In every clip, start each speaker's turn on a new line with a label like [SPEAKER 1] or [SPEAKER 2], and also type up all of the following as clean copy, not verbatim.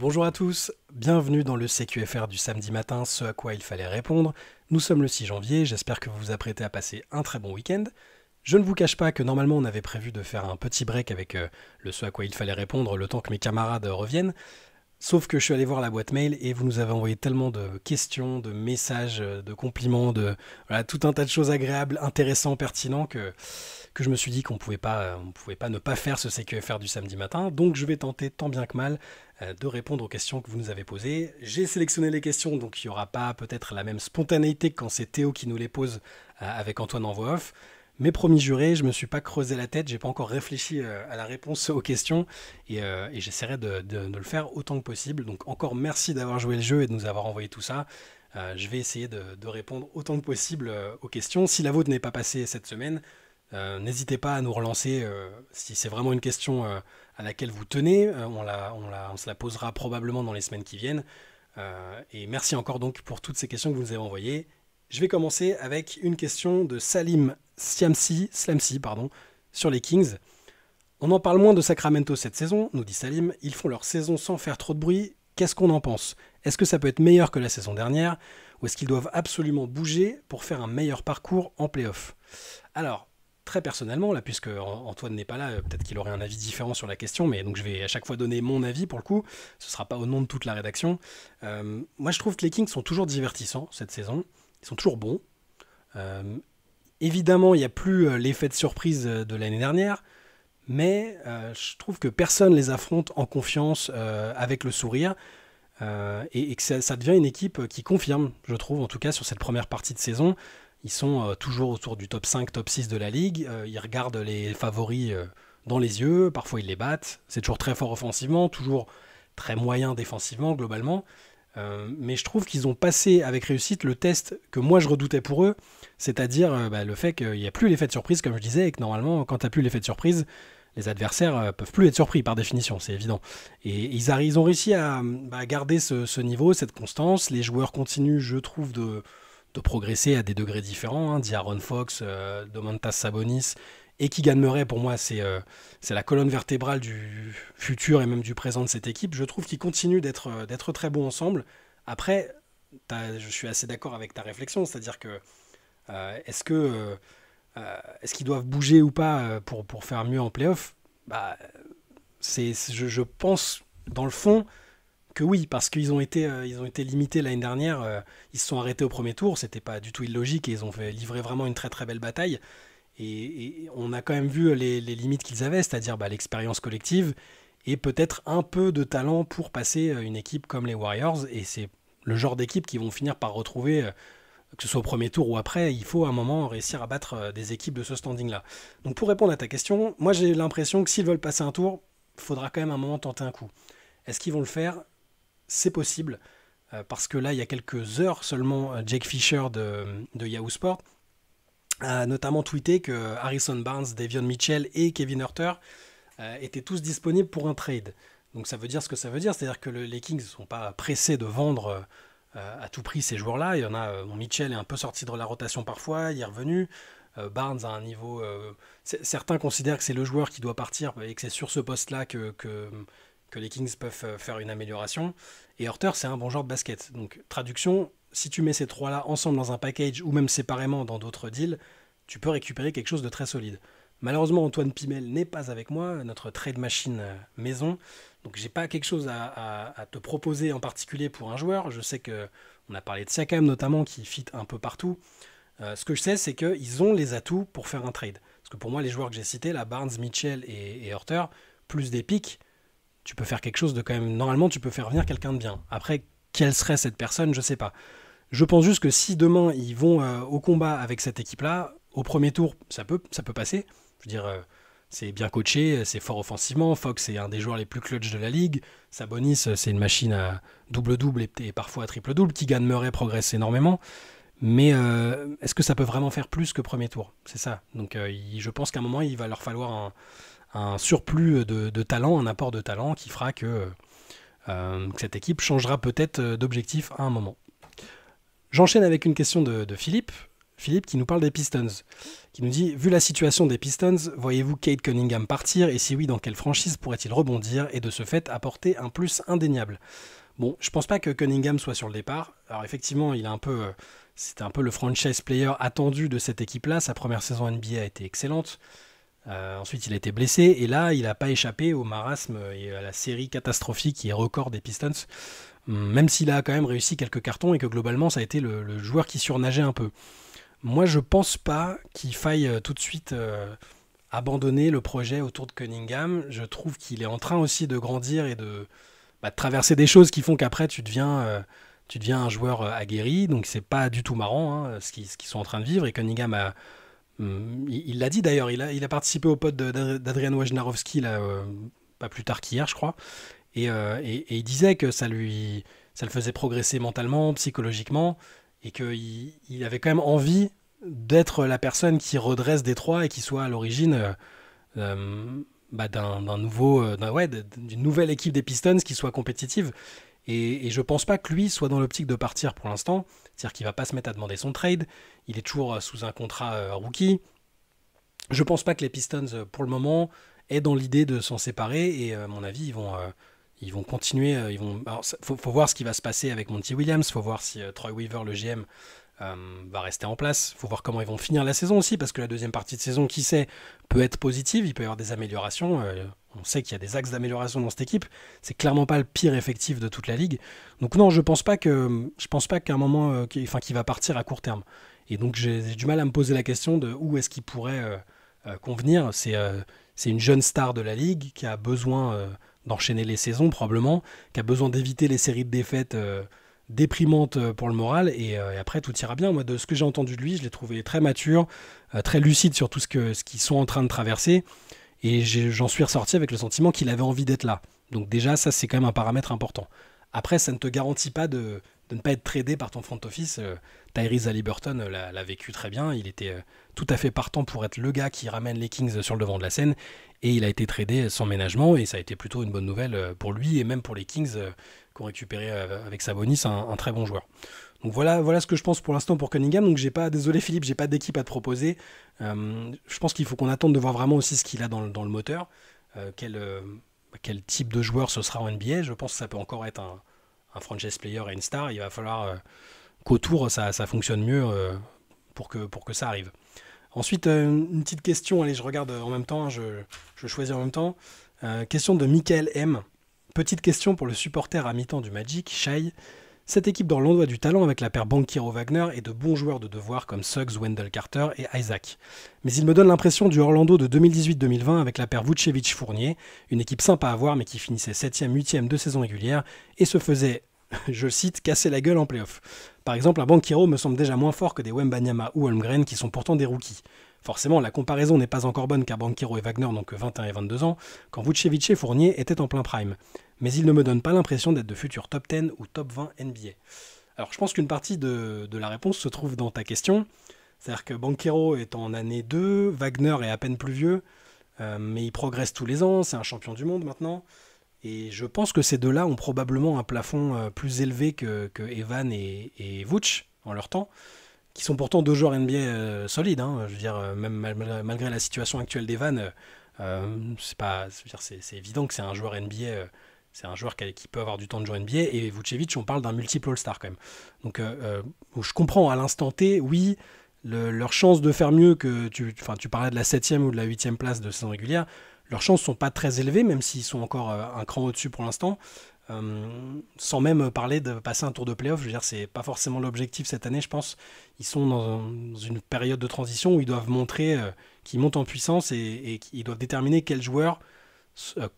[SPEAKER 1] Bonjour à tous, bienvenue dans le CQFR du samedi matin, ce à quoi il fallait répondre. Nous sommes le 6 janvier, j'espère que vous vous apprêtez à passer un très bon week-end. Je ne vous cache pas que normalement on avait prévu de faire un petit break avec le ce à quoi il fallait répondre le temps que mes camarades reviennent. Sauf que je suis allé voir la boîte mail et vous nous avez envoyé tellement de questions, de messages, de compliments, voilà, tout un tas de choses agréables, intéressants, pertinents que je me suis dit qu'on pouvait pas ne pas faire ce CQFR du samedi matin. Donc je vais tenter tant bien que mal de répondre aux questions que vous nous avez posées. J'ai sélectionné les questions, donc il n'y aura pas peut-être la même spontanéité que quand c'est Théo qui nous les pose avec Antoine en voix off. Mais promis juré, je me suis pas creusé la tête, j'ai pas encore réfléchi à la réponse aux questions et j'essaierai de le faire autant que possible. Donc encore merci d'avoir joué le jeu et de nous avoir envoyé tout ça. Je vais essayer de répondre autant que possible aux questions. Si la vôtre n'est pas passée cette semaine, n'hésitez pas à nous relancer si c'est vraiment une question à laquelle vous tenez. On se la posera probablement dans les semaines qui viennent. Et merci encore donc pour toutes ces questions que vous nous avez envoyées. Je vais commencer avec une question de Salim Slamsi, sur les Kings. On en parle moins de Sacramento cette saison, nous dit Salim. Ils font leur saison sans faire trop de bruit. Qu'est-ce qu'on en pense? Est-ce que ça peut être meilleur que la saison dernière? Ou est-ce qu'ils doivent absolument bouger pour faire un meilleur parcours en play-off? Alors, très personnellement, là, puisque Antoine n'est pas là, peut-être qu'il aurait un avis différent sur la question, mais donc je vais à chaque fois donner mon avis pour le coup. Ce ne sera pas au nom de toute la rédaction. Moi, je trouve que les Kings sont toujours divertissants cette saison. Ils sont toujours bons. Évidemment, il n'y a plus l'effet de surprise de l'année dernière, mais je trouve que personne les affronte en confiance, avec le sourire, et que ça devient une équipe qui confirme, je trouve, en tout cas sur cette première partie de saison. Ils sont toujours autour du top 5, top 6 de la ligue. Ils regardent les favoris dans les yeux, parfois ils les battent. C'est toujours très fort offensivement, toujours très moyen défensivement, globalement. Mais je trouve qu'ils ont passé avec réussite le test que moi je redoutais pour eux, c'est-à-dire le fait qu'il n'y a plus l'effet de surprise, comme je disais, et que normalement, quand tu n'as plus l'effet de surprise, les adversaires peuvent plus être surpris par définition, c'est évident. Et ils ont réussi à garder ce niveau, cette constance. Les joueurs continuent, je trouve, de progresser à des degrés différents. D'Aaron Fox, Domantas Sabonis et Keegan Murray, pour moi, c'est la colonne vertébrale du futur et même du présent de cette équipe. Je trouve qu'ils continuent d'être très bons ensemble. Après, je suis assez d'accord avec ta réflexion, c'est-à-dire que est-ce qu'ils doivent bouger ou pas pour faire mieux en playoff? Je pense, dans le fond, que oui, parce qu'ils ont été limités l'année dernière. Ils se sont arrêtés au premier tour, c'était pas du tout illogique et ils ont fait livrer vraiment une très très belle bataille. Et on a quand même vu les limites qu'ils avaient, c'est-à-dire l'expérience collective et peut-être un peu de talent pour passer une équipe comme les Warriors. Et c'est le genre d'équipe qui vont finir par retrouver, que ce soit au premier tour ou après, il faut à un moment réussir à battre des équipes de ce standing-là. Donc pour répondre à ta question, moi j'ai l'impression que s'ils veulent passer un tour, il faudra quand même à un moment tenter un coup. Est-ce qu'ils vont le faire? C'est possible, parce que là, il y a quelques heures seulement, Jake Fisher de Yahoo Sport a notamment tweeté que Harrison Barnes, Davion Mitchell et Kevin Huerter étaient tous disponibles pour un trade. Donc ça veut dire ce que ça veut dire, c'est-à-dire que les Kings ne sont pas pressés de vendre à tout prix ces joueurs-là. Il y en a, Mitchell est un peu sorti de la rotation parfois, il est revenu. Barnes a un niveau... certains considèrent que c'est le joueur qui doit partir et que c'est sur ce poste-là que les Kings peuvent faire une amélioration. Et Huerter, c'est un bon joueur de basket. Donc traduction, si tu mets ces trois-là ensemble dans un package ou même séparément dans d'autres deals, tu peux récupérer quelque chose de très solide. Malheureusement, Antoine Pimel n'est pas avec moi, notre trade machine maison, donc j'ai pas quelque chose à te proposer en particulier pour un joueur. Je sais qu'on a parlé de Siakam notamment, qui fit un peu partout. Ce que je sais, c'est qu'ils ont les atouts pour faire un trade. Parce que pour moi, les joueurs que j'ai cités, là, Barnes, Mitchell et Huerter, plus des pics, tu peux faire quelque chose de quand même... Normalement, tu peux faire venir quelqu'un de bien. Après, quelle serait cette personne, je sais pas. Je pense juste que si demain, ils vont au combat avec cette équipe-là, au premier tour, ça peut passer. Je veux dire, c'est bien coaché, c'est fort offensivement. Fox, c'est un des joueurs les plus clutch de la ligue. Sabonis, c'est une machine à double-double et parfois à triple-double. Keegan Murray progresse énormément. Mais est-ce que ça peut vraiment faire plus que premier tour? C'est ça. Donc je pense qu'à un moment, il va leur falloir un surplus de talent, un apport de talent qui fera que cette équipe changera peut-être d'objectif à un moment. J'enchaîne avec une question de Philippe. Philippe qui nous parle des Pistons, qui nous dit: vu la situation des Pistons, voyez-vous Cade Cunningham partir, et si oui, dans quelle franchise pourrait-il rebondir et de ce fait apporter un plus indéniable? Bon, je pense pas que Cunningham soit sur le départ. Alors effectivement, c'était un peu le franchise player attendu de cette équipe-là. Sa première saison NBA a été excellente. Ensuite, il a été blessé et là, il n'a pas échappé au marasme et à la série catastrophique qui est record des Pistons. Même s'il a quand même réussi quelques cartons et que globalement, ça a été le joueur qui surnageait un peu. Moi, je pense pas qu'il faille tout de suite abandonner le projet autour de Cunningham. Je trouve qu'il est en train aussi de grandir et de traverser des choses qui font qu'après, tu deviens un joueur aguerri. Donc, c'est pas du tout marrant ce qu'ils sont en train de vivre. Et Cunningham il l'a dit d'ailleurs, il a participé au pod d'Adrian Wojnarowski là, pas plus tard qu'hier, je crois. Et il disait que ça le faisait progresser mentalement, psychologiquement, et qu'il avait quand même envie d'être la personne qui redresse Détroit et qui soit à l'origine d'une nouvelle équipe des Pistons qui soit compétitive. Et je pense pas que lui soit dans l'optique de partir pour l'instant. C'est-à-dire qu'il va pas se mettre à demander son trade. Il est toujours sous un contrat rookie. Je pense pas que les Pistons, pour le moment, aient dans l'idée de s'en séparer. Et à mon avis, ils vont continuer. Alors, faut voir ce qui va se passer avec Monty Williams. Faut voir si Troy Weaver, le GM, va rester en place. Faut voir comment ils vont finir la saison aussi, parce que la deuxième partie de saison, qui sait, peut être positive. Il peut y avoir des améliorations. On sait qu'il y a des axes d'amélioration dans cette équipe. C'est clairement pas le pire effectif de toute la ligue. Donc non, je pense pas qu'à un moment, qu'il va partir à court terme. Et donc j'ai du mal à me poser la question de où est-ce qu'il pourrait convenir. C'est une jeune star de la ligue qui a besoin d'enchaîner les saisons probablement, qui a besoin d'éviter les séries de défaites déprimantes pour le moral. Et après tout ira bien. Moi, de ce que j'ai entendu de lui, je l'ai trouvé très mature, très lucide sur tout ce qu'ils sont en train de traverser. Et j'en suis ressorti avec le sentiment qu'il avait envie d'être là. Donc déjà, ça, c'est quand même un paramètre important. Après, ça ne te garantit pas de ne pas être tradé par ton front office. Tyrese Haliburton l'a vécu très bien. Il était tout à fait partant pour être le gars qui ramène les Kings sur le devant de la scène. Et il a été tradé sans ménagement. Et ça a été plutôt une bonne nouvelle pour lui et même pour les Kings qui ont récupéré avec Sabonis un très bon joueur. Donc voilà ce que je pense pour l'instant pour Cunningham. Donc désolé Philippe, j'ai pas d'équipe à te proposer. Je pense qu'il faut qu'on attende de voir vraiment aussi ce qu'il a dans le moteur. Quel type de joueur ce sera en NBA. Je pense que ça peut encore être un franchise player et une star. Il va falloir qu'autour ça fonctionne mieux pour que ça arrive. Ensuite, une petite question. Allez, je regarde en même temps. Je choisis en même temps. Question de Michael M. Petite question pour le supporter à mi-temps du Magic, Shai. Cette équipe d'Orlando a du talent avec la paire Banchero-Wagner et de bons joueurs de devoir comme Suggs, Wendell Carter et Isaac. Mais il me donne l'impression du Orlando de 2018-2020 avec la paire Vucevic-Fournier, une équipe sympa à voir mais qui finissait 7e, 8e de saison régulière et se faisait, je cite, casser la gueule en play-off. Par exemple, un Banchero me semble déjà moins fort que des Wembanyama ou Holmgren qui sont pourtant des rookies. Forcément, la comparaison n'est pas encore bonne car Banchero et Wagner n'ont que 21 et 22 ans, quand Vucevic et Fournier étaient en plein prime. Mais ils ne me donnent pas l'impression d'être de futurs top 10 ou top 20 NBA. Alors je pense qu'une partie de la réponse se trouve dans ta question. C'est-à-dire que Banchero est en année 2, Wagner est à peine plus vieux, mais il progresse tous les ans, c'est un champion du monde maintenant. Et je pense que ces deux-là ont probablement un plafond plus élevé que Evan et Vooch en leur temps, qui sont pourtant deux joueurs NBA solides. Je veux dire, même malgré la situation actuelle d'Evan, c'est évident que c'est un joueur NBA. C'est un joueur qui peut avoir du temps de jouer NBA. Et Vucevic, on parle d'un multiple All-Star quand même. Donc je comprends à l'instant T, oui, leurs chances de faire mieux que... Tu parlais de la 7e ou de la 8e place de saison régulière. Leurs chances ne sont pas très élevées, même s'ils sont encore un cran au-dessus pour l'instant. Sans même parler de passer un tour de play-off. Je veux dire, c'est pas forcément l'objectif cette année, je pense. Ils sont dans une période de transition où ils doivent montrer qu'ils montent en puissance et qu'ils doivent déterminer quels joueurs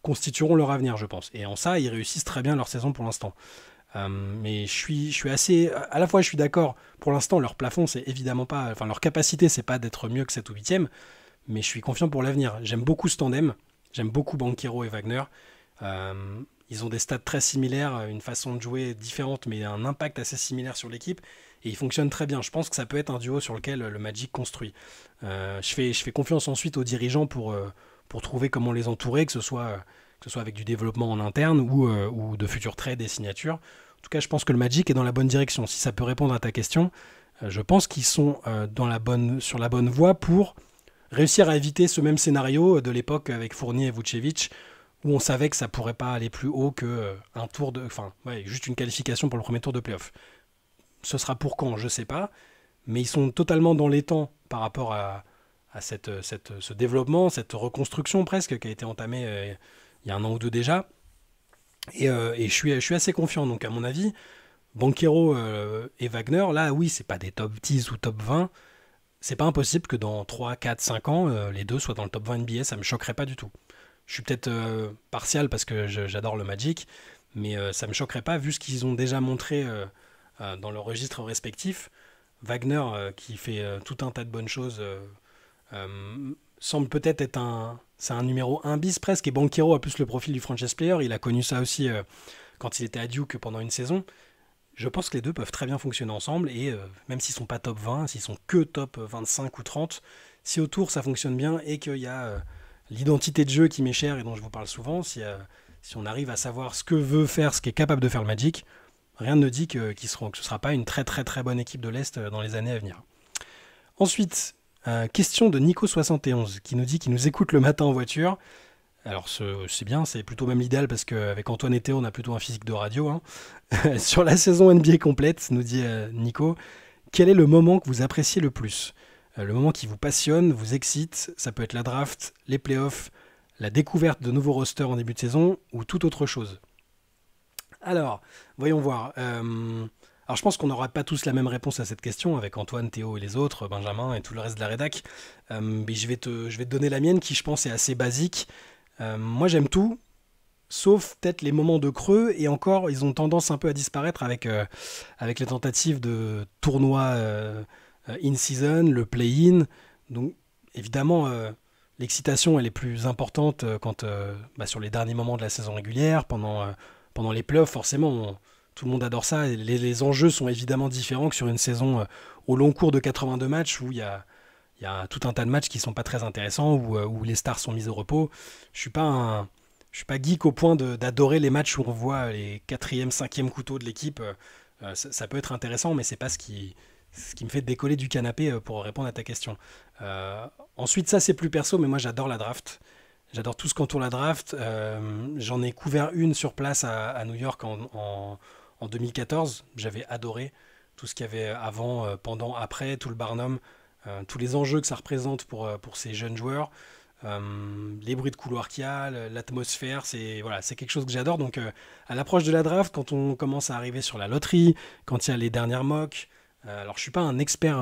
[SPEAKER 1] constitueront leur avenir, je pense. Et en ça, ils réussissent très bien leur saison pour l'instant. Mais je suis assez... À la fois, je suis d'accord. Pour l'instant, leur plafond, c'est évidemment pas... Enfin, leur capacité, c'est pas d'être mieux que 7 ou 8e. Mais je suis confiant pour l'avenir. J'aime beaucoup ce tandem. J'aime beaucoup Banchero et Wagner. Ils ont des stats très similaires, une façon de jouer différente, mais un impact assez similaire sur l'équipe. Et ils fonctionnent très bien. Je pense que ça peut être un duo sur lequel le Magic construit. Je fais confiance ensuite aux dirigeants pour trouver comment les entourer, que ce soit avec du développement en interne ou de futurs trades et signatures. En tout cas, je pense que le Magic est dans la bonne direction. Si ça peut répondre à ta question, Je pense qu'ils sont sur la bonne voie pour réussir à éviter ce même scénario de l'époque avec Fournier et Vucevic, où on savait que ça pourrait pas aller plus haut que un tour de, enfin, ouais, juste une qualification pour le premier tour de playoff. Ce sera pour quand, je sais pas, mais ils sont totalement dans les temps par rapport à ce développement, cette reconstruction presque qui a été entamée il y a un an ou deux déjà. Et je suis assez confiant. Donc, à mon avis, Banchero et Wagner, là, oui, c'est pas des top 10 ou top 20. C'est pas impossible que dans 3, 4, 5 ans, les deux soient dans le top 20 NBA. Ça me choquerait pas du tout. Je suis peut-être partial parce que j'adore le Magic, mais ça me choquerait pas vu ce qu'ils ont déjà montré dans leurs registres respectifs. Wagner, qui fait tout un tas de bonnes choses, semble peut-être être c'est un numéro 1 bis presque, et Banchero a plus le profil du franchise player. Il a connu ça aussi quand il était à Duke pendant une saison. Je pense que les deux peuvent très bien fonctionner ensemble, et même s'ils sont pas top 20, s'ils sont que top 25 ou 30, si autour ça fonctionne bien et qu'il y a l'identité de jeu qui m'est chère et dont je vous parle souvent, si on arrive à savoir ce que veut faire, ce qu'est capable de faire le Magic, rien ne dit que ce ne sera pas une très très très bonne équipe de l'Est dans les années à venir. Ensuite, question de Nico71 qui nous dit qu'il nous écoute le matin en voiture. Alors c'est bien, c'est plutôt même l'idéal parce qu'avec Antoine et Théo, on a plutôt un physique de radio. Hein. Sur la saison NBA complète, nous dit Nico, quel est le moment que vous appréciez le plus ? Le moment qui vous passionne, vous excite, ça peut être la draft, les playoffs, la découverte de nouveaux rosters en début de saison ou toute autre chose. Alors, voyons voir. Alors je pense qu'on n'aura pas tous la même réponse à cette question avec Antoine, Théo et les autres, Benjamin et tout le reste de la rédac. Mais je vais te donner la mienne qui je pense est assez basique. Moi j'aime tout, sauf peut-être les moments de creux, et encore ils ont tendance un peu à disparaître avec les tentatives de tournois in-season, le play-in. Donc évidemment l'excitation elle est plus importante quand sur les derniers moments de la saison régulière, pendant les playoffs forcément tout le monde adore ça, et les enjeux sont évidemment différents que sur une saison au long cours de 82 matchs où il y a tout un tas de matchs qui sont pas très intéressants, où les stars sont mises au repos. Je suis pas geek au point d'adorer les matchs où on voit les 4e, 5e couteaux de l'équipe. Ça peut être intéressant, mais c'est pas ce qui me fait décoller du canapé pour répondre à ta question. Ensuite, ça c'est plus perso, mais moi j'adore la draft. J'adore tout ce qu'entoure la draft. J'en ai couvert une sur place à New York en 2014. J'avais adoré tout ce qu'il y avait avant, pendant, après, tout le Barnum. Tous les enjeux que ça représente pour ces jeunes joueurs, les bruits de couloir qu'il y a, l'atmosphère, c'est quelque chose que j'adore. Donc à l'approche de la draft, quand on commence à arriver sur la loterie, quand il y a les dernières mocks, alors je suis pas un expert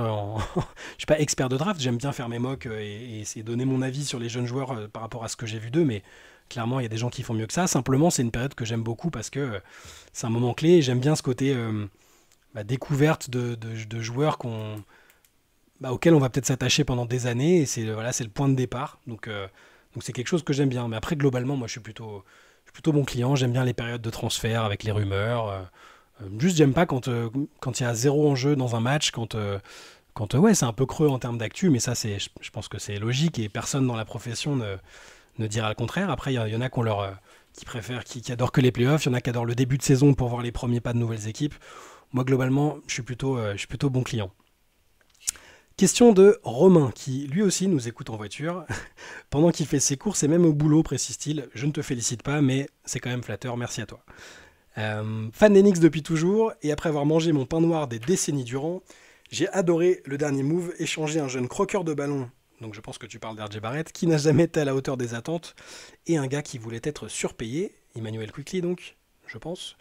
[SPEAKER 1] je suis pas expert de draft, j'aime bien faire mes mocks et essayer de donner mon avis sur les jeunes joueurs par rapport à ce que j'ai vu d'eux, mais clairement il y a des gens qui font mieux que ça. Simplement c'est une période que j'aime beaucoup parce que c'est un moment clé, et j'aime bien ce côté découverte de joueurs auquel on va peut-être s'attacher pendant des années, et c'est le point de départ. Donc c'est quelque chose que j'aime bien. Mais après, globalement, moi, je suis plutôt bon client. J'aime bien les périodes de transfert avec les rumeurs. Juste, j'aime pas quand il y a zéro enjeu dans un match, quand ouais, c'est un peu creux en termes d'actu, mais ça, je pense que c'est logique, et personne dans la profession ne dira le contraire. Après, il y en a qui préfèrent, qui adorent que les playoffs. Il y en a qui adorent le début de saison pour voir les premiers pas de nouvelles équipes. Moi, globalement, je suis plutôt bon client. Question de Romain, qui lui aussi nous écoute en voiture, pendant qu'il fait ses courses et même au boulot, précise-t-il. Je ne te félicite pas, mais c'est quand même flatteur, merci à toi. Fan d'Enix depuis toujours, et après avoir mangé mon pain noir des décennies durant, j'ai adoré le dernier move, échanger un jeune croqueur de ballon, donc je pense que tu parles d'RJ Barrett, qui n'a jamais été à la hauteur des attentes, et un gars qui voulait être surpayé, Emmanuel Quickley donc, je pense,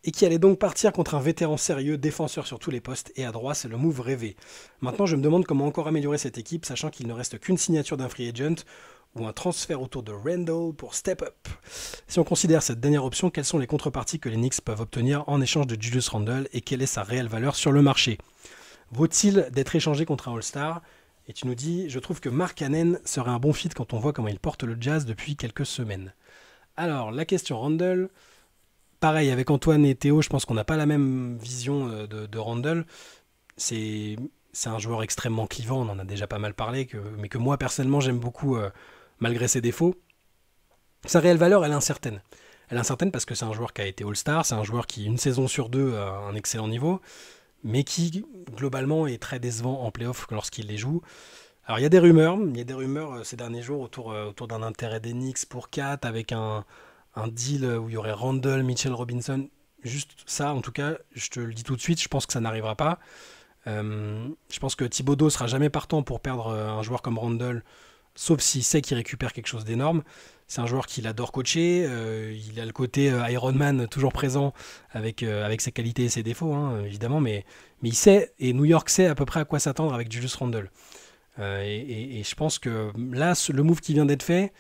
[SPEAKER 1] et qui allait donc partir contre un vétéran sérieux, défenseur sur tous les postes, et à droite, c'est le move rêvé. Maintenant, je me demande comment encore améliorer cette équipe, sachant qu'il ne reste qu'une signature d'un free agent, ou un transfert autour de Randall pour step up. Si on considère cette dernière option, quelles sont les contreparties que les Knicks peuvent obtenir en échange de Julius Randle, et quelle est sa réelle valeur sur le marché ? Vaut-il d'être échangé contre un All-Star ? Et tu nous dis, je trouve que Mark Cannon serait un bon fit quand on voit comment il porte le Jazz depuis quelques semaines. Alors, la question Randle... Pareil, avec Antoine et Théo, je pense qu'on n'a pas la même vision de Randle. C'est un joueur extrêmement clivant, on en a déjà pas mal parlé, mais que moi, personnellement, j'aime beaucoup, malgré ses défauts. Sa réelle valeur, elle est incertaine. Elle est incertaine parce que c'est un joueur qui a été All-Star, c'est un joueur qui, une saison sur deux, a un excellent niveau, mais qui globalement est très décevant en playoff lorsqu'il les joue. Alors il y a des rumeurs ces derniers jours autour d'un intérêt des Knicks pour Kat avec un deal où il y aurait Randle, Mitchell Robinson. Juste ça, en tout cas, je te le dis tout de suite, je pense que ça n'arrivera pas. Je pense que Thibodeau sera jamais partant pour perdre un joueur comme Randle, sauf s'il sait qu'il récupère quelque chose d'énorme. C'est un joueur qu'il adore coacher, il a le côté Iron Man toujours présent avec ses qualités et ses défauts, hein, évidemment, mais il sait, et New York sait à peu près à quoi s'attendre avec Julius Randle. Et je pense que là, le move qui vient d'être fait,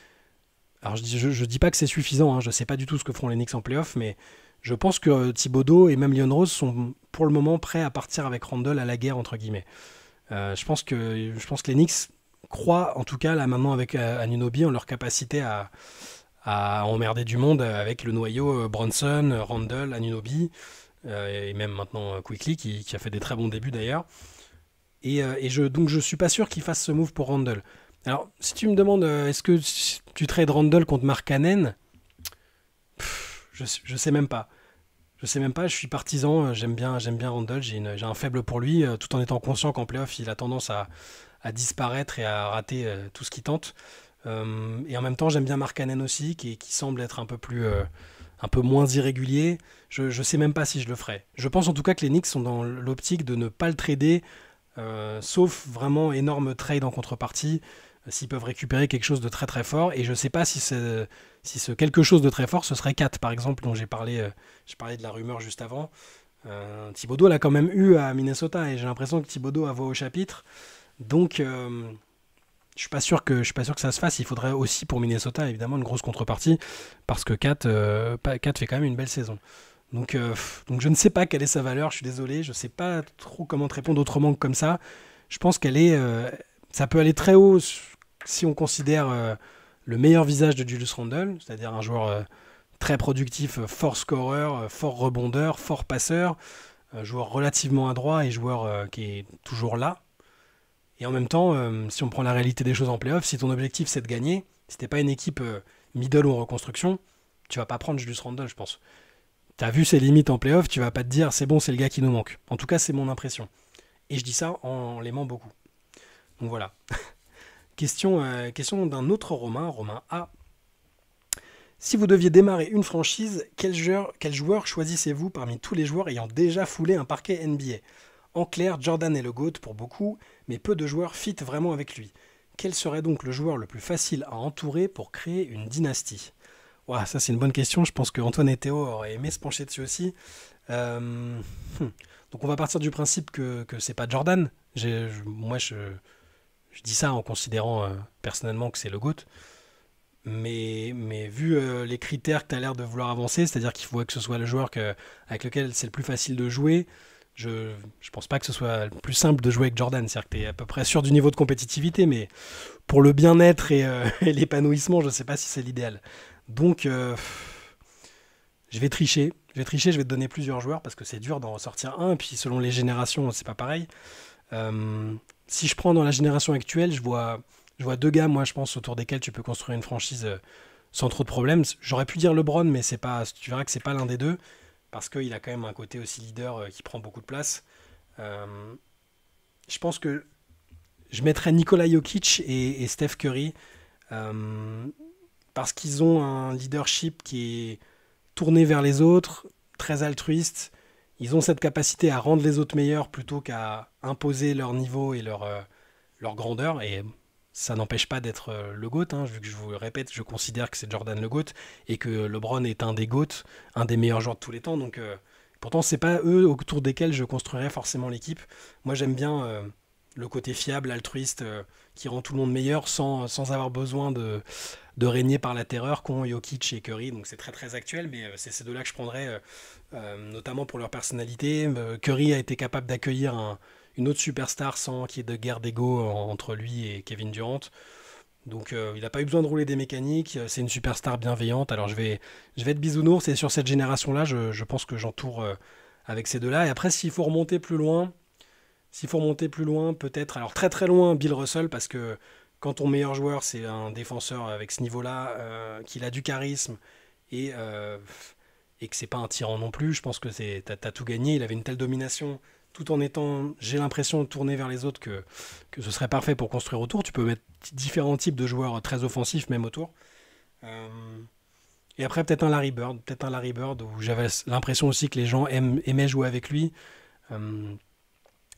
[SPEAKER 1] alors je dis pas que c'est suffisant, hein, je sais pas du tout ce que feront les Knicks en playoff, mais je pense que Thibodeau et même Leon Rose sont pour le moment prêts à partir avec Randle à la guerre, entre guillemets. Je pense que les Knicks croient, en tout cas là maintenant avec Anunoby, en leur capacité à emmerder du monde avec le noyau Bronson, Randle, Anunoby, et même maintenant Quickly qui a fait des très bons débuts d'ailleurs. Donc je suis pas sûr qu'ils fassent ce move pour Randle. Alors, si tu me demandes, est-ce que tu trades Randle contre Mark Cannon, je sais même pas. Je sais même pas, je suis partisan, j'aime bien Randle, j'ai un faible pour lui, tout en étant conscient qu'en playoff, il a tendance à disparaître et à rater tout ce qu'il tente. Et en même temps, j'aime bien Mark Cannon aussi, qui semble être un peu moins irrégulier. Je sais même pas si je le ferai. Je pense en tout cas que les Knicks sont dans l'optique de ne pas le trader, sauf vraiment énorme trade en contrepartie, s'ils peuvent récupérer quelque chose de très très fort. Et je sais pas si ce quelque chose de très fort, ce serait Kat, par exemple, dont j'ai parlé de la rumeur juste avant. Thibodeau l'a quand même eu à Minnesota, et j'ai l'impression que Thibodeau a voix au chapitre. Donc, je suis pas sûr que ça se fasse. Il faudrait aussi pour Minnesota, évidemment, une grosse contrepartie, parce que Kat fait quand même une belle saison. Donc je ne sais pas quelle est sa valeur, je suis désolé, je ne sais pas trop comment te répondre autrement que comme ça. Je pense ça peut aller très haut si on considère le meilleur visage de Julius Randle, c'est-à-dire un joueur très productif, fort scoreur, fort rebondeur, fort passeur, joueur relativement adroit et joueur qui est toujours là. Et en même temps, si on prend la réalité des choses en playoff, si ton objectif c'est de gagner, si t'es pas une équipe middle ou en reconstruction, tu vas pas prendre Julius Randle, je pense. T'as vu ses limites en playoff, tu vas pas te dire c'est bon, c'est le gars qui nous manque. En tout cas, c'est mon impression. Et je dis ça en l'aimant beaucoup. Donc voilà. Question d'un autre Romain, Romain A. Si vous deviez démarrer une franchise, quel joueur choisissez-vous parmi tous les joueurs ayant déjà foulé un parquet NBA? En clair, Jordan est le GOAT pour beaucoup, mais peu de joueurs fit vraiment avec lui. Quel serait donc le joueur le plus facile à entourer pour créer une dynastie? Ouah, ça c'est une bonne question, je pense que Antoine et Théo auraient aimé se pencher dessus aussi. Euh, donc on va partir du principe que c'est pas Jordan. Moi je dis ça en considérant personnellement que c'est le GOAT. Mais vu les critères que tu as l'air de vouloir avancer, c'est-à-dire qu'il faut que ce soit le joueur avec lequel c'est le plus facile de jouer, je pense pas que ce soit le plus simple de jouer avec Jordan. C'est-à-dire que tu es à peu près sûr du niveau de compétitivité, mais pour le bien-être et l'épanouissement, je ne sais pas si c'est l'idéal. Donc, je vais tricher. Je vais te donner plusieurs joueurs parce que c'est dur d'en ressortir un. Et puis, selon les générations, c'est pas pareil. Euh, Si je prends dans la génération actuelle, je vois deux gars, moi, je pense, autour desquels tu peux construire une franchise sans trop de problèmes. J'aurais pu dire LeBron, mais tu verras que c'est pas l'un des deux parce qu'il a quand même un côté aussi leader qui prend beaucoup de place. Euh, je pense que je mettrais Nikola Jokic et Steph Curry euh, parce qu'ils ont un leadership qui est tourné vers les autres, très altruiste. Ils ont cette capacité à rendre les autres meilleurs plutôt qu'à imposer leur niveau et leur grandeur. Et ça n'empêche pas d'être le GOAT, hein, vu que je vous le répète, je considère que c'est Jordan le GOAT et que LeBron est un des GOAT, un des meilleurs joueurs de tous les temps. Donc, pourtant, c'est pas eux autour desquels je construirais forcément l'équipe. Moi, j'aime bien le côté fiable, altruiste, qui rend tout le monde meilleur sans avoir besoin de régner par la terreur qu'ont Jokic et Curry. Donc c'est très très actuel, mais c'est ces deux-là que je prendrais, notamment pour leur personnalité. Curry a été capable d'accueillir une autre superstar sans qu'il y ait de guerre d'ego entre lui et Kevin Durant. Donc il n'a pas eu besoin de rouler des mécaniques, c'est une superstar bienveillante. Alors je vais être bisounours et sur cette génération-là, je pense que j'entoure avec ces deux-là. Et après, s'il faut remonter plus loin, peut-être, alors très très loin, Bill Russell, parce que quand ton meilleur joueur, c'est un défenseur avec ce niveau-là, qu'il a du charisme et, et que c'est pas un tyran non plus, je pense que t'as tout gagné. Il avait une telle domination tout en étant, j'ai l'impression, tourné vers les autres, que ce serait parfait pour construire autour. Tu peux mettre différents types de joueurs très offensifs même autour. Euh, et après peut-être un Larry Bird où j'avais l'impression aussi que les gens aimaient jouer avec lui. Euh,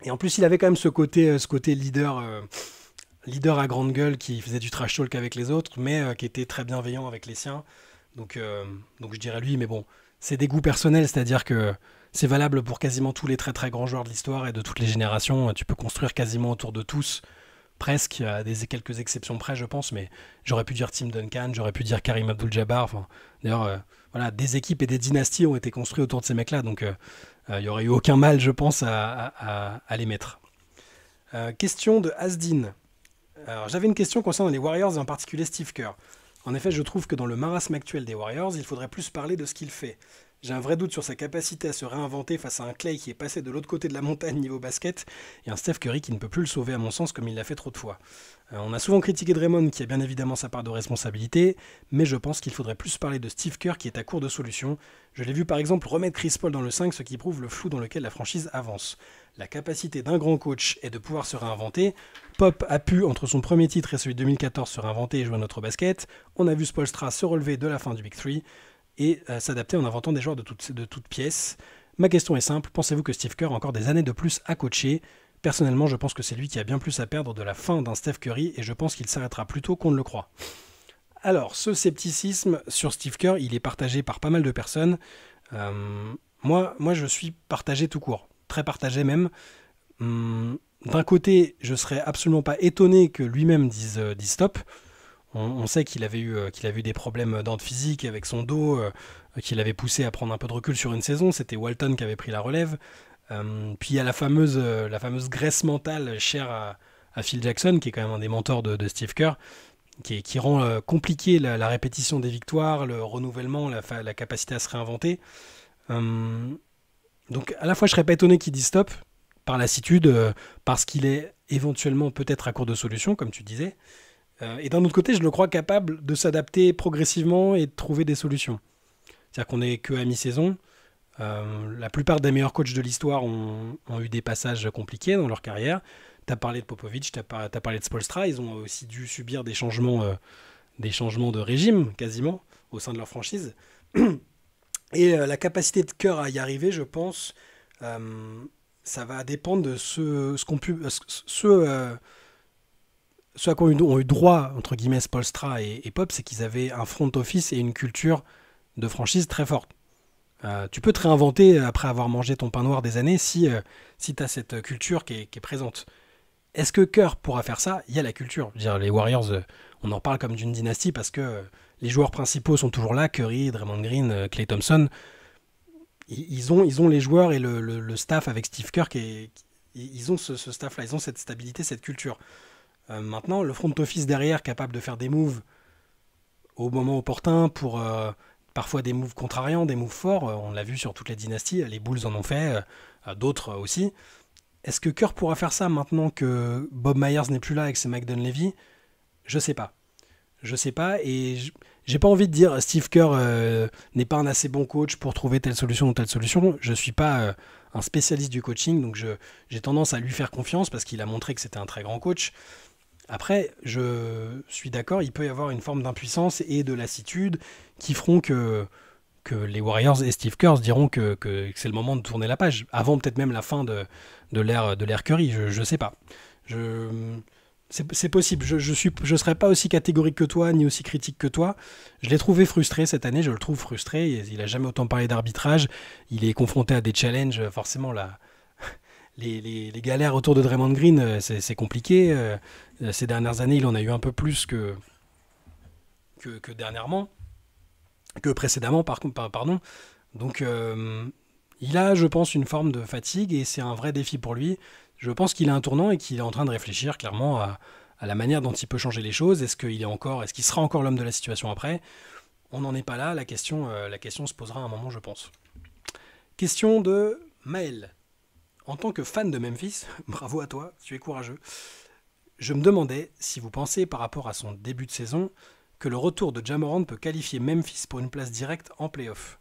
[SPEAKER 1] et en plus, il avait quand même ce côté leader, leader à grande gueule qui faisait du trash talk avec les autres, mais qui était très bienveillant avec les siens. Donc, euh, donc je dirais lui, mais bon, c'est des goûts personnels, c'est-à-dire que c'est valable pour quasiment tous les très très grands joueurs de l'histoire et de toutes les générations. Tu peux construire quasiment autour de tous, presque, à des quelques exceptions près, je pense, mais j'aurais pu dire Tim Duncan, j'aurais pu dire Karim Abdul-Jabbar. Enfin, d'ailleurs, voilà, des équipes et des dynasties ont été construites autour de ces mecs-là, donc il n'y aurait eu aucun mal, je pense, à les mettre. Question de Asdin. Alors, j'avais une question concernant les Warriors et en particulier Steve Kerr. En effet, je trouve que dans le marasme actuel des Warriors, il faudrait plus parler de ce qu'il fait. J'ai un vrai doute sur sa capacité à se réinventer face à un Clay qui est passé de l'autre côté de la montagne niveau basket et un Steph Curry qui ne peut plus le sauver à mon sens comme il l'a fait trop de fois. On a souvent critiqué Draymond qui a bien évidemment sa part de responsabilité, mais je pense qu'il faudrait plus parler de Steve Kerr qui est à court de solutions. Je l'ai vu par exemple remettre Chris Paul dans le 5, ce qui prouve le flou dans lequel la franchise avance. La capacité d'un grand coach est de pouvoir se réinventer. Pop a pu, entre son premier titre et celui de 2014, se réinventer et jouer à notre basket. On a vu Spoelstra se relever de la fin du Big Three et s'adapter en inventant des joueurs de toutes pièces. Ma question est simple, pensez-vous que Steve Kerr a encore des années de plus à coacher ? Personnellement, je pense que c'est lui qui a bien plus à perdre de la fin d'un Steph Curry et je pense qu'il s'arrêtera plus tôt qu'on ne le croit. Alors, ce scepticisme sur Steve Kerr, il est partagé par pas mal de personnes. Moi, je suis partagé tout court, très partagé même. D'un côté, je serais absolument pas étonné que lui-même dise stop. On sait qu'il avait eu des problèmes dents physique avec son dos, qu'il avait poussé à prendre un peu de recul sur une saison. C'était Walton qui avait pris la relève. Puis il y a la fameuse graisse mentale chère à Phil Jackson, qui est quand même un des mentors de Steve Kerr, qui rend compliqué la répétition des victoires, le renouvellement, la capacité à se réinventer. Donc à la fois je serais pas étonné qu'il dise stop, par lassitude, parce qu'il est éventuellement peut-être à court de solutions, comme tu disais. Et d'un autre côté, je le crois capable de s'adapter progressivement et de trouver des solutions. C'est-à-dire qu'on n'est que à mi-saison. La plupart des meilleurs coachs de l'histoire ont eu des passages compliqués dans leur carrière. Tu as parlé de Popovich, tu as parlé de Spoelstra. Ils ont aussi dû subir des changements de régime, quasiment, au sein de leur franchise. Et la capacité de Kerr à y arriver, je pense, ça va dépendre de ce à quoi ont eu droit, entre guillemets, Spoelstra et Pop, c'est qu'ils avaient un front office et une culture de franchise très forte. Tu peux te réinventer après avoir mangé ton pain noir des années si tu as cette culture qui est présente. Est-ce que Kerr pourra faire ça ? Il y a la culture. Je veux dire, les Warriors, on en parle comme d'une dynastie parce que les joueurs principaux sont toujours là, Curry, Draymond Green, Klay Thompson. Ils ont les joueurs et le staff avec Steve Kerr ils ont ce staff-là, ils ont cette stabilité, cette culture. Maintenant, le front office derrière, capable de faire des moves au moment opportun pour parfois des moves contrariants, des moves forts, on l'a vu sur toutes les dynasties, les Bulls en ont fait, d'autres aussi. Est-ce que Kerr pourra faire ça maintenant que Bob Myers n'est plus là avec ses Mike Dunleavy ? Je sais pas. Je sais pas et j'ai pas envie de dire Steve Kerr n'est pas un assez bon coach pour trouver telle solution ou telle solution. Je suis pas un spécialiste du coaching, donc j'ai tendance à lui faire confiance parce qu'il a montré que c'était un très grand coach. Après, je suis d'accord, il peut y avoir une forme d'impuissance et de lassitude qui feront que les Warriors et Steve Kerr se diront que c'est le moment de tourner la page, avant peut-être même la fin de l'ère Curry, je sais pas. C'est possible, je serais pas aussi catégorique que toi, ni aussi critique que toi. Je l'ai trouvé frustré cette année, je le trouve frustré, il a jamais autant parlé d'arbitrage, il est confronté à des challenges, forcément là. Les galères autour de Draymond Green, c'est compliqué. Ces dernières années, il en a eu un peu plus que dernièrement, que précédemment, pardon. Donc, il a, je pense, une forme de fatigue et c'est un vrai défi pour lui. Je pense qu'il a un tournant et qu'il est en train de réfléchir clairement à la manière dont il peut changer les choses. Est-ce qu'il sera encore l'homme de la situation après ? On n'en est pas là. La question se posera à un moment, je pense. Question de Maël. En tant que fan de Memphis, bravo à toi, tu es courageux. Je me demandais si vous pensez par rapport à son début de saison que le retour de Ja Morant peut qualifier Memphis pour une place directe en play-off.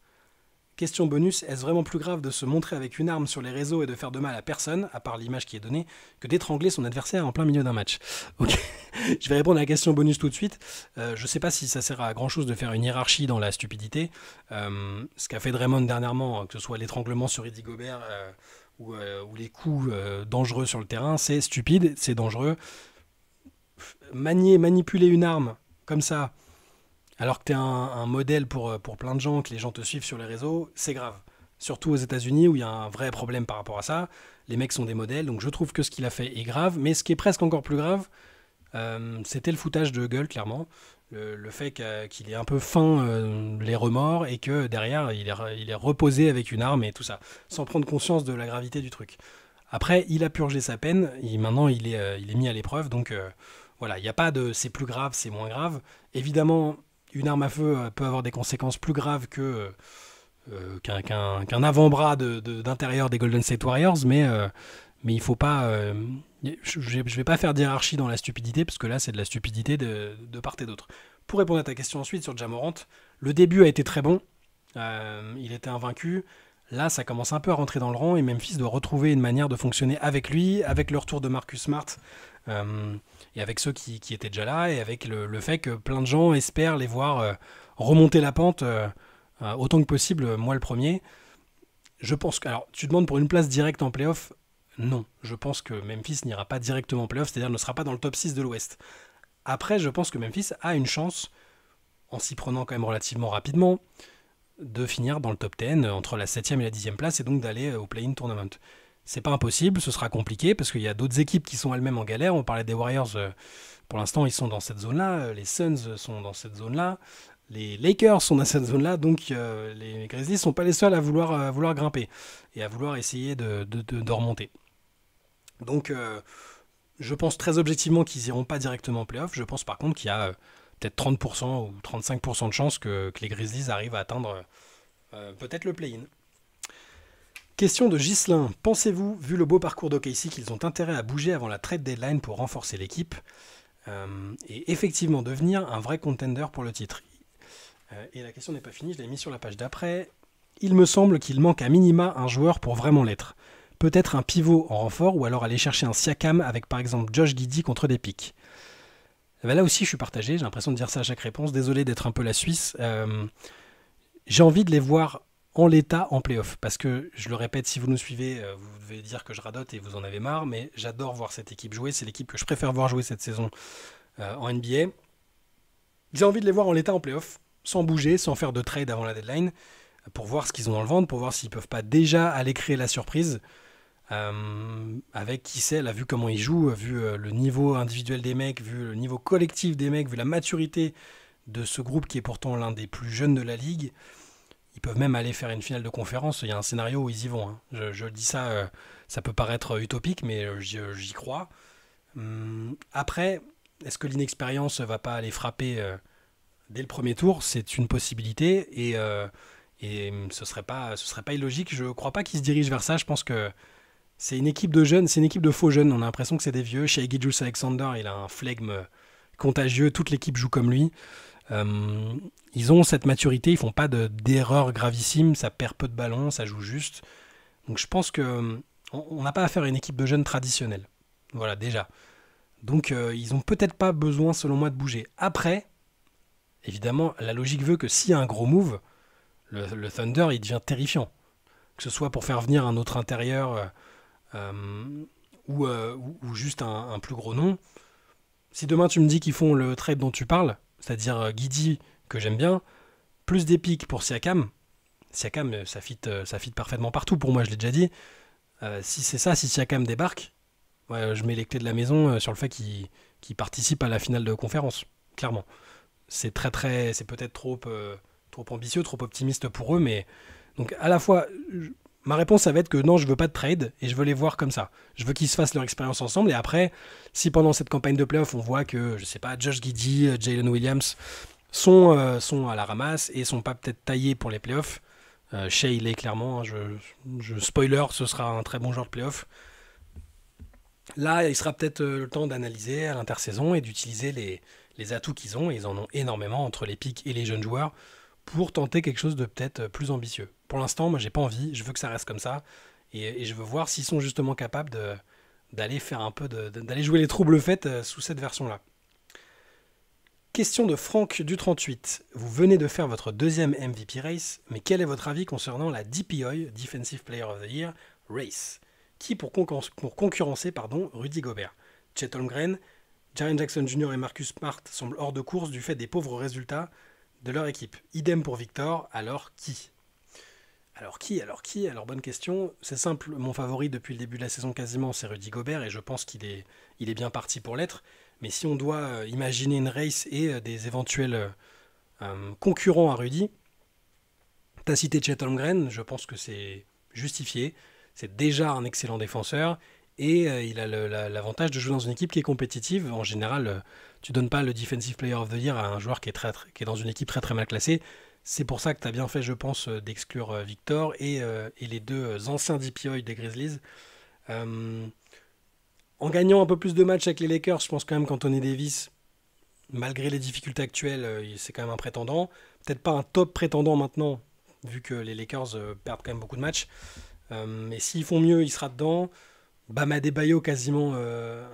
[SPEAKER 1] Question bonus, est-ce vraiment plus grave de se montrer avec une arme sur les réseaux et de faire de mal à personne, à part l'image qui est donnée, que d'étrangler son adversaire en plein milieu d'un match? Ok, je vais répondre à la question bonus tout de suite. Je ne sais pas si ça sert à grand chose de faire une hiérarchie dans la stupidité. Ce qu'a fait Draymond dernièrement, que ce soit l'étranglement sur Rudy Gobert ou les coups dangereux sur le terrain, c'est stupide, c'est dangereux. Manipuler une arme comme ça, alors que tu es un modèle pour plein de gens, que les gens te suivent sur les réseaux, c'est grave. Surtout aux États-Unis où il y a un vrai problème par rapport à ça. Les mecs sont des modèles, donc je trouve que ce qu'il a fait est grave. Mais ce qui est presque encore plus grave, c'était le foutage de gueule, clairement. Le fait qu'il ait un peu feint les remords et que derrière, il est reposé avec une arme et tout ça, sans prendre conscience de la gravité du truc. Après, il a purgé sa peine, et maintenant il est mis à l'épreuve, donc voilà, il n'y a pas de c'est plus grave, c'est moins grave. Évidemment, une arme à feu peut avoir des conséquences plus graves qu'un avant-bras d'intérieur des Golden State Warriors, mais il faut pas. Je vais pas faire d'hierarchie dans la stupidité, parce que là, c'est de la stupidité de part et d'autre. Pour répondre à ta question ensuite sur Ja Morant, le début a été très bon. Il était invaincu. Là, ça commence un peu à rentrer dans le rang et Memphis doit retrouver une manière de fonctionner avec lui, avec le retour de Marcus Smart et avec ceux qui étaient déjà là et avec le fait que plein de gens espèrent les voir remonter la pente autant que possible, moi le premier. Je pense que. Alors, tu demandes pour une place directe en playoff? Non. Je pense que Memphis n'ira pas directement en playoff, c'est-à-dire ne sera pas dans le top 6 de l'Ouest. Après, je pense que Memphis a une chance, en s'y prenant quand même relativement rapidement, de finir dans le top 10 entre la 7e et la 10e place et donc d'aller au play-in tournament. C'est pas impossible, ce sera compliqué parce qu'il y a d'autres équipes qui sont elles-mêmes en galère. On parlait des Warriors, pour l'instant ils sont dans cette zone-là, les Suns sont dans cette zone-là, les Lakers sont dans cette zone-là, donc les Grizzlies sont pas les seuls à vouloir grimper et à vouloir essayer de remonter. Donc je pense très objectivement qu'ils iront pas directement en playoff. Je pense par contre qu'il y a peut-être 30% ou 35% de chances que les Grizzlies arrivent à atteindre peut-être le play-in. Question de Ghislain. Pensez-vous, vu le beau parcours d'OKC, qu'ils ont intérêt à bouger avant la trade deadline pour renforcer l'équipe et effectivement devenir un vrai contender pour le titre? Et la question n'est pas finie, je l'ai mis sur la page d'après. Il me semble qu'il manque à minima un joueur pour vraiment l'être. Peut-être un pivot en renfort ou alors aller chercher un Siakam avec par exemple Josh Giddey contre des pics. Là aussi, je suis partagé. J'ai l'impression de dire ça à chaque réponse. Désolé d'être un peu la Suisse. J'ai envie de les voir en l'état en play-off. Parce que, je le répète, si vous nous suivez, vous devez dire que je radote et vous en avez marre. Mais j'adore voir cette équipe jouer. C'est l'équipe que je préfère voir jouer cette saison en NBA. J'ai envie de les voir en l'état en play-off, sans bouger, sans faire de trade avant la deadline, pour voir ce qu'ils ont dans le ventre, pour voir s'ils ne peuvent pas déjà aller créer la surprise. Avec qui sait, là, vu comment ils jouent, vu le niveau individuel des mecs, vu le niveau collectif des mecs, vu la maturité de ce groupe qui est pourtant l'un des plus jeunes de la ligue, ils peuvent même aller faire une finale de conférence. Il y a un scénario où ils y vont. Hein. Je dis ça, ça peut paraître utopique, mais j'y crois. Après, est-ce que l'inexpérience va pas aller frapper dès le premier tour? C'est une possibilité et ce serait pas illogique. Je crois pas qu'ils se dirigent vers ça. Je pense que c'est une équipe de jeunes, c'est une équipe de faux jeunes. On a l'impression que c'est des vieux. Shai Gilgeous-Alexander, il a un flegme contagieux. Toute l'équipe joue comme lui. Ils ont cette maturité. Ils font pas d'erreurs gravissimes. Ça perd peu de ballons, ça joue juste. Donc je pense que on n'a pas affaire à une équipe de jeunes traditionnelle. Voilà, déjà. Donc ils ont peut-être pas besoin, selon moi, de bouger. Après, évidemment, la logique veut que s'il y a un gros move, le Thunder, il devient terrifiant. Que ce soit pour faire venir un autre intérieur ou juste un plus gros nom. Si demain tu me dis qu'ils font le trade dont tu parles, c'est-à-dire Giddey, que j'aime bien, plus des pics pour Siakam, ça fit parfaitement partout pour moi, je l'ai déjà dit. Si c'est ça, si Siakam débarque, ouais, je mets les clés de la maison sur le fait qu'il participe à la finale de conférence, clairement. C'est peut-être trop ambitieux, trop optimiste pour eux, mais donc à la fois, ma réponse ça va être que non, je veux pas de trade et je veux les voir comme ça. Je veux qu'ils se fassent leur expérience ensemble et après, si pendant cette campagne de playoff on voit que, je sais pas, Josh Giddey, Jalen Williams sont à la ramasse et sont pas peut-être taillés pour les playoffs, Shai il est clairement, spoiler, ce sera un très bon joueur de playoff. Là, il sera peut-être le temps d'analyser à l'intersaison et d'utiliser les atouts qu'ils ont, et ils en ont énormément entre les pics et les jeunes joueurs, pour tenter quelque chose de peut-être plus ambitieux. Pour l'instant, moi, j'ai pas envie. Je veux que ça reste comme ça. Et je veux voir s'ils sont justement capables d'aller faire un peu d'aller jouer les troubles faits sous cette version-là. Question de Franck du 38. Vous venez de faire votre deuxième MVP race, mais quel est votre avis concernant la DPOY, Defensive Player of the Year, race, qui pour concurrencer Rudy Gobert, Chet Holmgren, Jaren Jackson Jr. et Marcus Smart semblent hors de course du fait des pauvres résultats de leur équipe. Idem pour Victor, alors qui ? Alors bonne question. C'est simple, mon favori depuis le début de la saison quasiment, c'est Rudy Gobert, et je pense qu'il est bien parti pour l'être. Mais si on doit imaginer une race et des éventuels concurrents à Rudy, t'as cité Chet Holmgren, je pense que c'est justifié. C'est déjà un excellent défenseur et il a l'avantage de jouer dans une équipe qui est compétitive. En général, tu donnes pas le Defensive Player of the Year à un joueur qui est dans une équipe très très mal classée. C'est pour ça que tu as bien fait, je pense, d'exclure Victor et les deux anciens DPOY des Grizzlies. En gagnant un peu plus de matchs avec les Lakers, je pense quand même qu'Anthony Davis, malgré les difficultés actuelles, c'est quand même un prétendant. Peut-être pas un top prétendant maintenant, vu que les Lakers perdent quand même beaucoup de matchs. Mais s'ils font mieux, il sera dedans. Bam Adebayo quasiment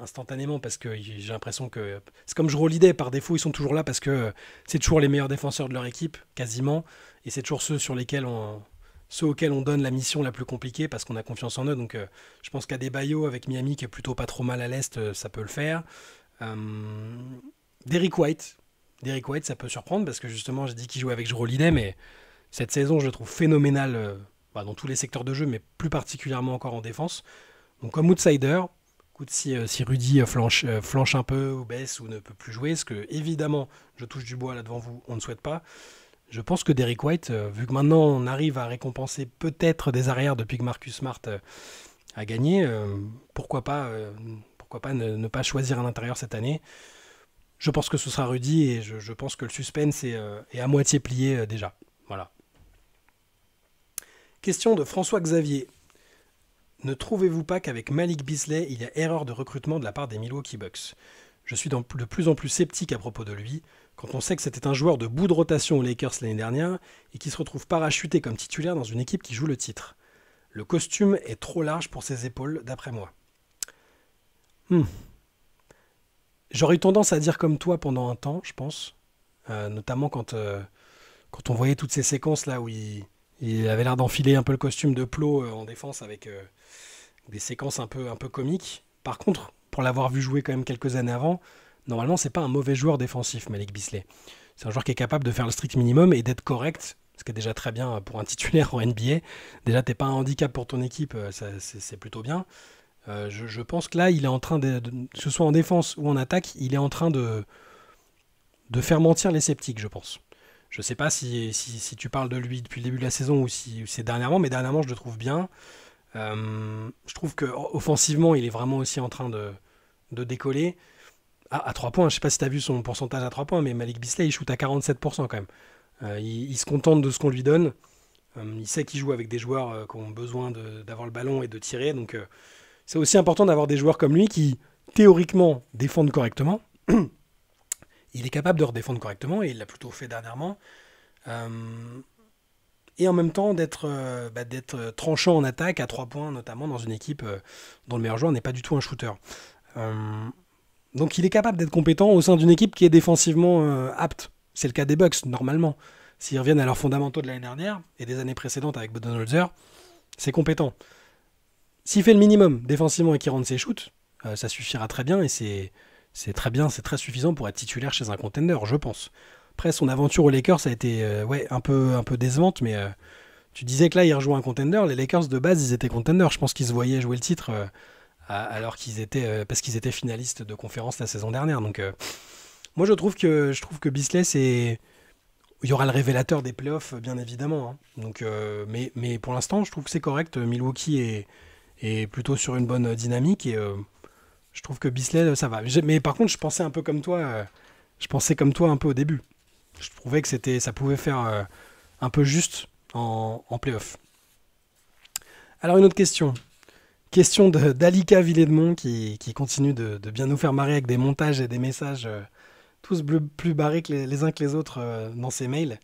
[SPEAKER 1] instantanément, parce que j'ai l'impression que... C'est comme Jrue Holiday, par défaut, ils sont toujours là parce que c'est toujours les meilleurs défenseurs de leur équipe, quasiment. Et c'est toujours ceux auxquels on donne la mission la plus compliquée parce qu'on a confiance en eux. Donc je pense qu'Adebayo avec Miami qui est plutôt pas trop mal à l'Est, ça peut le faire. Derrick White, ça peut surprendre parce que justement j'ai dit qu'il jouait avec Jrue Holiday, mais cette saison je le trouve phénoménal dans tous les secteurs de jeu, mais plus particulièrement encore en défense. Donc comme outsider, écoute, si Rudy flanche un peu ou baisse ou ne peut plus jouer, ce que évidemment je touche du bois là devant vous, on ne souhaite pas. Je pense que Derrick White, vu que maintenant on arrive à récompenser peut-être des arrières depuis que Marcus Smart a gagné, pourquoi pas ne pas choisir un intérieur cette année. Je pense que ce sera Rudy et je pense que le suspense est à moitié plié déjà. Voilà. Question de François Xavier. Ne trouvez-vous pas qu'avec Malik Beasley, il y a erreur de recrutement de la part des Milwaukee Bucks ? Je suis de plus en plus sceptique à propos de lui, quand on sait que c'était un joueur de bout de rotation aux Lakers l'année dernière et qui se retrouve parachuté comme titulaire dans une équipe qui joue le titre. Le costume est trop large pour ses épaules, d'après moi. J'aurais eu tendance à dire comme toi pendant un temps, je pense, notamment quand on voyait toutes ces séquences là où il avait l'air d'enfiler un peu le costume de Plo en défense avec des séquences un peu comiques. Par contre, pour l'avoir vu jouer quand même quelques années avant, normalement c'est pas un mauvais joueur défensif, Malik Beasley. C'est un joueur qui est capable de faire le strict minimum et d'être correct, ce qui est déjà très bien pour un titulaire en NBA. Déjà t'es pas un handicap pour ton équipe, c'est plutôt bien. Je pense que là il est en train que ce soit en défense ou en attaque, il est en train de faire mentir les sceptiques, je pense. Je sais pas si tu parles de lui depuis le début de la saison ou si c'est dernièrement, mais dernièrement je le trouve bien. Je trouve qu'offensivement il est vraiment aussi en train de décoller. À 3 points, je sais pas si tu as vu son pourcentage à 3 points, mais Malik Beasley il shoot à 47% quand même. Il se contente de ce qu'on lui donne. Il sait qu'il joue avec des joueurs qui ont besoin d'avoir le ballon et de tirer. Donc c'est aussi important d'avoir des joueurs comme lui qui théoriquement défendent correctement. Il est capable de redéfendre correctement et il l'a plutôt fait dernièrement. Et en même temps d'être tranchant en attaque à 3 points, notamment dans une équipe dont le meilleur joueur n'est pas du tout un shooter. Donc il est capable d'être compétent au sein d'une équipe qui est défensivement apte. C'est le cas des Bucks, normalement. S'ils reviennent à leurs fondamentaux de l'année dernière et des années précédentes avec Budenholzer, c'est compétent. S'il fait le minimum défensivement et qu'il rentre ses shoots, ça suffira très bien et c'est très bien, c'est très suffisant pour être titulaire chez un contender, je pense. Après, son aventure aux Lakers, ça a été un peu décevante, mais tu disais que là, il rejoint un contender. Les Lakers, de base, ils étaient contenders. Je pense qu'ils se voyaient jouer le titre alors parce qu'ils étaient finalistes de conférence la saison dernière. Donc, moi, je trouve que Beasley, il y aura le révélateur des playoffs, bien évidemment. Hein. Donc, mais pour l'instant, je trouve que c'est correct. Milwaukee est plutôt sur une bonne dynamique et je trouve que Beasley, ça va. Mais par contre, je pensais un peu comme toi. Je pensais comme toi un peu au début. Je trouvais que ça pouvait faire un peu juste en play-off. Alors une autre question. Question d'Alika Villedmont qui continue de bien nous faire marrer avec des montages et des messages tous plus barrés que les uns que les autres dans ses mails.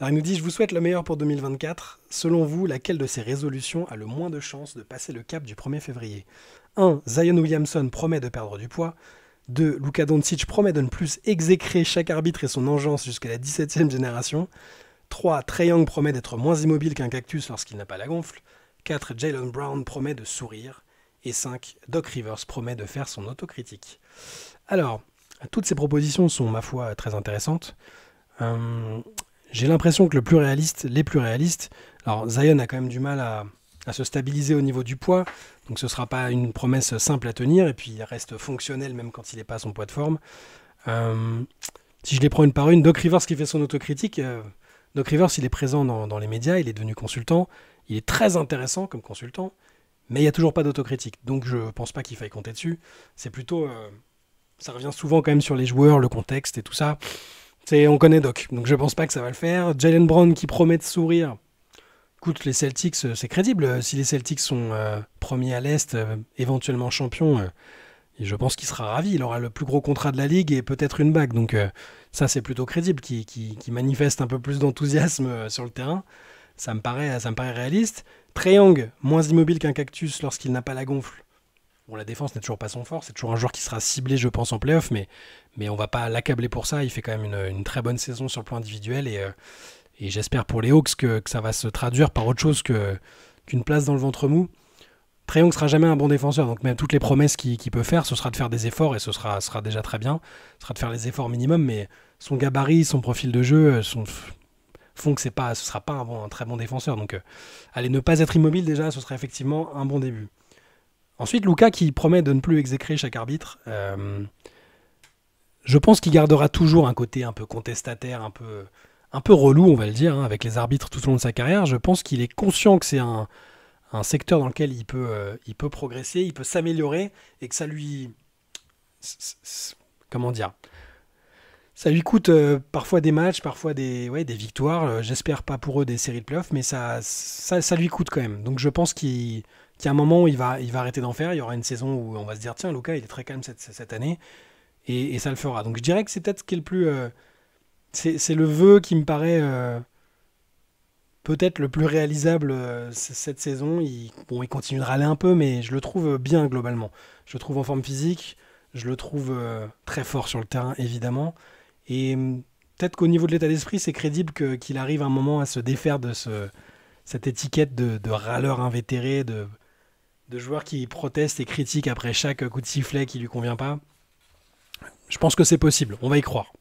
[SPEAKER 1] Alors il nous dit, je vous souhaite le meilleur pour 2024. Selon vous, laquelle de ces résolutions a le moins de chances de passer le cap du 1er février? 1. Zion Williamson promet de perdre du poids. 2. Luka Doncic promet de ne plus exécrer chaque arbitre et son engeance jusqu'à la 17e génération. 3. Trae Young promet d'être moins immobile qu'un cactus lorsqu'il n'a pas la gonfle. 4. Jaylen Brown promet de sourire. Et 5. Doc Rivers promet de faire son autocritique. Alors, toutes ces propositions sont, ma foi, très intéressantes. J'ai l'impression que les plus réalistes, alors Zion a quand même du mal à se stabiliser au niveau du poids, donc ce ne sera pas une promesse simple à tenir, et puis il reste fonctionnel même quand il n'est pas à son poids de forme. Si je les prends une par une, Doc Rivers qui fait son autocritique, Doc Rivers il est présent dans les médias, il est devenu consultant, il est très intéressant comme consultant, mais il n'y a toujours pas d'autocritique, donc je ne pense pas qu'il faille compter dessus. C'est plutôt... ça revient souvent quand même sur les joueurs, le contexte et tout ça. On connaît Doc, donc je pense pas que ça va le faire. Jaylen Brown qui promet de sourire. Écoute, les Celtics, c'est crédible. Si les Celtics sont premiers à l'Est, éventuellement champions, et je pense qu'il sera ravi. Il aura le plus gros contrat de la Ligue et peut-être une bague. Donc ça, c'est plutôt crédible, qui manifeste un peu plus d'enthousiasme sur le terrain. Ça me paraît réaliste. Trae Young, moins immobile qu'un cactus lorsqu'il n'a pas la gonfle. Bon, la défense n'est toujours pas son fort. C'est toujours un joueur qui sera ciblé, je pense, en play-off, mais on va pas l'accabler pour ça. Il fait quand même une très bonne saison sur le plan individuel et j'espère pour les Hawks que ça va se traduire par autre chose qu'une place dans le ventre mou. Trae Young sera jamais un bon défenseur, donc même toutes les promesses qu'il peut faire, ce sera de faire des efforts et ce sera déjà très bien. Ce sera de faire les efforts minimum, mais son gabarit, son profil de jeu font que ce sera pas un très bon défenseur. Donc allez, ne pas être immobile déjà, ce sera effectivement un bon début. Ensuite, Luka qui promet de ne plus exécrer chaque arbitre. Je pense qu'il gardera toujours un côté un peu contestataire, un peu relou, on va le dire, avec les arbitres tout au long de sa carrière. Je pense qu'il est conscient que c'est un secteur dans lequel il peut progresser, il peut s'améliorer et que ça lui... Comment dire ? Ça lui coûte parfois des matchs, parfois des victoires. J'espère pas pour eux des séries de playoffs, mais ça lui coûte quand même. Donc je pense qu'il y a un moment où il va arrêter d'en faire. Il y aura une saison où on va se dire tiens, Luka, il est très calme cette année. Et ça le fera. Donc je dirais que c'est peut-être ce qui est le plus... c'est le vœu qui me paraît peut-être le plus réalisable cette saison. Il continue de râler un peu, mais je le trouve bien globalement. Je le trouve en forme physique. Je le trouve très fort sur le terrain, évidemment. Et peut-être qu'au niveau de l'état d'esprit, c'est crédible qu'il arrive un moment à se défaire de cette étiquette de râleur invétéré, de joueur qui proteste et critique après chaque coup de sifflet qui lui convient pas. Je pense que c'est possible, on va y croire.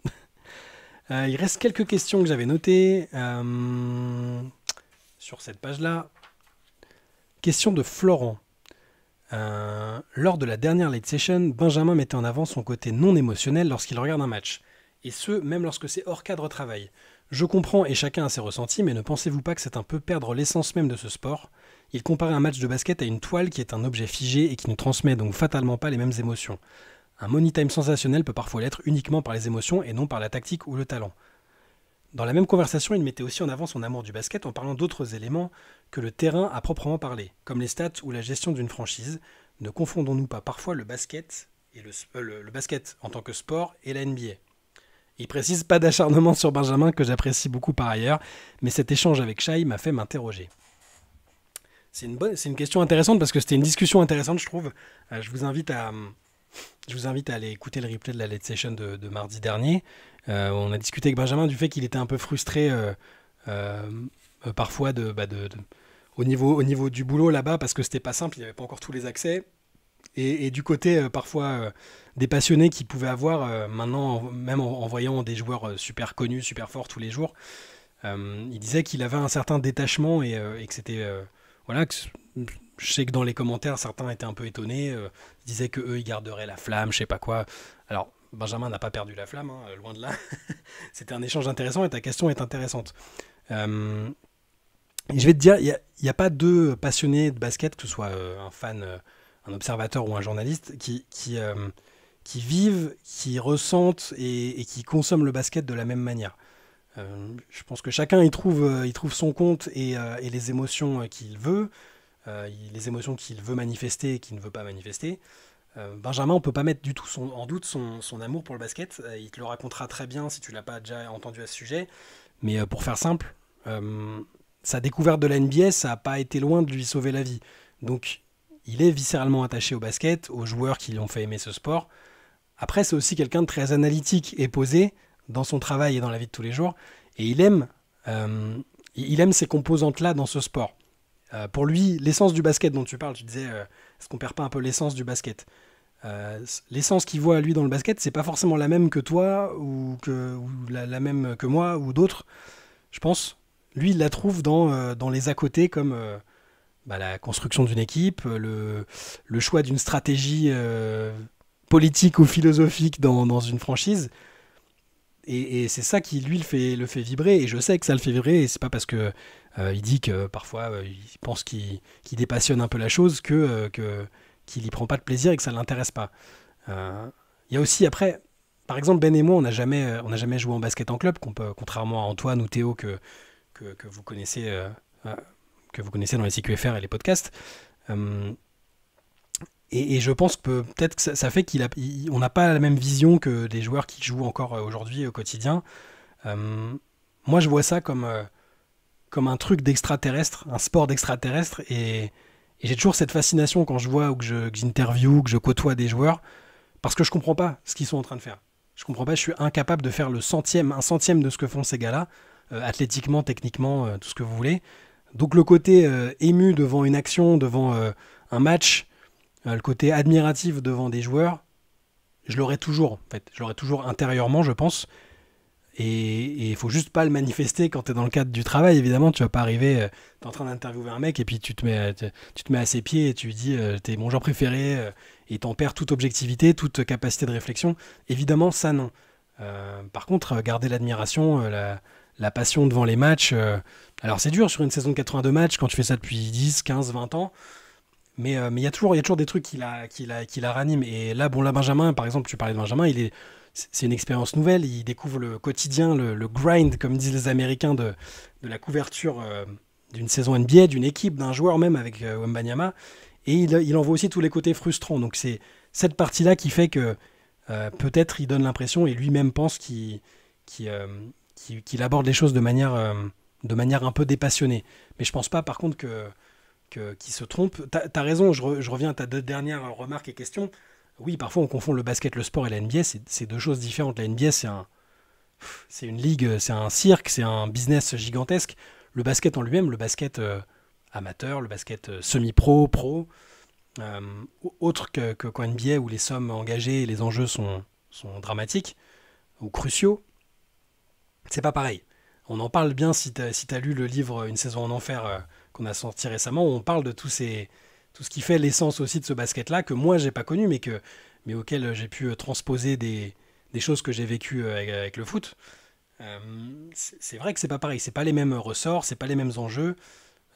[SPEAKER 1] Il reste quelques questions que j'avais notées sur cette page-là. Question de Florent. Lors de la dernière late session, Benjamin mettait en avant son côté non émotionnel lorsqu'il regarde un match. Et ce, même lorsque c'est hors cadre travail. Je comprends et chacun a ses ressentis, mais ne pensez-vous pas que c'est un peu perdre l'essence même de ce sport ? Il comparait un match de basket à une toile qui est un objet figé et qui ne transmet donc fatalement pas les mêmes émotions. Un money time sensationnel peut parfois l'être uniquement par les émotions et non par la tactique ou le talent. Dans la même conversation, il mettait aussi en avant son amour du basket en parlant d'autres éléments que le terrain à proprement parler, comme les stats ou la gestion d'une franchise. Ne confondons-nous pas parfois le basket en tant que sport et la NBA. Il précise pas d'acharnement sur Benjamin que j'apprécie beaucoup par ailleurs, mais cet échange avec Shai m'a fait m'interroger. C'est une question intéressante parce que c'était une discussion intéressante, je trouve. Je vous invite à aller écouter le replay de la late session de mardi dernier. On a discuté avec Benjamin du fait qu'il était un peu frustré parfois au niveau du boulot là-bas parce que c'était pas simple, il n'y avait pas encore tous les accès. Et du côté parfois des passionnés qu'ils pouvaient avoir maintenant, même en voyant des joueurs super connus, super forts tous les jours, il disait qu'il avait un certain détachement et que c'était... voilà, je sais que dans les commentaires, certains étaient un peu étonnés, ils disaient qu'eux, ils garderaient la flamme, je sais pas quoi. Alors, Benjamin n'a pas perdu la flamme, hein, loin de là. C'était un échange intéressant et ta question est intéressante. Et je vais te dire, il n'y a pas deux passionnés de basket, que ce soit un fan, un observateur ou un journaliste, qui vivent, qui ressentent et qui consomment le basket de la même manière. Je pense que chacun y trouve son compte et les émotions qu'il veut, les émotions qu'il veut manifester et qu'il ne veut pas manifester. Benjamin, on ne peut pas mettre du tout en doute son amour pour le basket. Il te le racontera très bien si tu ne l'as pas déjà entendu à ce sujet. Mais pour faire simple, sa découverte de la NBA, ça n'a pas été loin de lui sauver la vie. Donc, il est viscéralement attaché au basket, aux joueurs qui lui ont fait aimer ce sport. Après, c'est aussi quelqu'un de très analytique et posé dans son travail et dans la vie de tous les jours. Et il aime ces composantes-là dans ce sport. Pour lui, l'essence du basket dont tu parles, tu disais, est-ce qu'on perd pas un peu l'essence du basket? L'essence qu'il voit lui dans le basket, c'est pas forcément la même que toi ou la même que moi ou d'autres, je pense. Lui, il la trouve dans les à côté comme la construction d'une équipe, le choix d'une stratégie politique ou philosophique dans une franchise. Et c'est ça qui lui le fait vibrer. Et je sais que ça le fait vibrer. Et c'est pas parce que il dit que parfois il pense qu'il dépassionne un peu la chose qu'il y prend pas de plaisir et que ça l'intéresse pas. Il y a aussi après, par exemple Ben et moi, on n'a jamais joué en basket en club, contrairement à Antoine ou Théo que vous connaissez dans les CQFR et les podcasts. Euh, et je pense que peut-être que ça fait on n'a pas la même vision que des joueurs qui jouent encore aujourd'hui au quotidien. Euh, Moi, je vois ça comme un truc d'extraterrestre, un sport d'extraterrestre. Et j'ai toujours cette fascination quand je vois ou que j'interviewe, que je côtoie des joueurs, parce que je comprends pas ce qu'ils sont en train de faire. Je comprends pas, je suis incapable de faire un centième de ce que font ces gars-là, athlétiquement, techniquement, tout ce que vous voulez. Donc le côté ému devant une action, devant un match, le côté admiratif devant des joueurs, je l'aurai toujours, en fait. Je l'aurai toujours intérieurement, je pense. Et il faut juste pas le manifester quand tu es dans le cadre du travail, évidemment. Tu vas pas arriver, tu es en train d'interviewer un mec et puis tu te mets à ses pieds et tu lui dis t'es mon joueur préféré et t'en perds toute objectivité, toute capacité de réflexion. Évidemment, ça non. Par contre, garder l'admiration, la passion devant les matchs. Alors c'est dur sur une saison de 82 matchs quand tu fais ça depuis 10, 15, 20 ans. Mais il y a toujours des trucs qui la raniment. Et là, bon, là, Benjamin, par exemple, tu parlais de Benjamin, c'est une expérience nouvelle. Il découvre le quotidien, le grind, comme disent les Américains, de la couverture d'une saison NBA, d'une équipe, d'un joueur même avec Wembanyama. Et il en voit aussi tous les côtés frustrants. Donc c'est cette partie-là qui fait que peut-être il donne l'impression, et lui-même pense qu'il aborde les choses de manière un peu dépassionnée. Mais je pense pas, par contre, qu'il se trompe. T'as raison, je reviens à ta deux dernières remarques et questions. Oui, parfois on confond le basket, le sport et la NBA, c'est deux choses différentes. La NBA, c'est une ligue, c'est un cirque, c'est un business gigantesque. Le basket en lui-même, le basket amateur, le basket semi-pro, pro, euh, autre qu'en NBA où les sommes engagées et les enjeux sont dramatiques ou cruciaux, c'est pas pareil. On en parle bien si t'as lu le livre Une saison en enfer qu'on a sorti récemment, où on parle de tout ce qui fait l'essence aussi de ce basket-là, que moi j'ai pas connu, mais auquel j'ai pu transposer des choses que j'ai vécues avec le foot. C'est vrai que c'est pas pareil, c'est pas les mêmes ressorts, c'est pas les mêmes enjeux.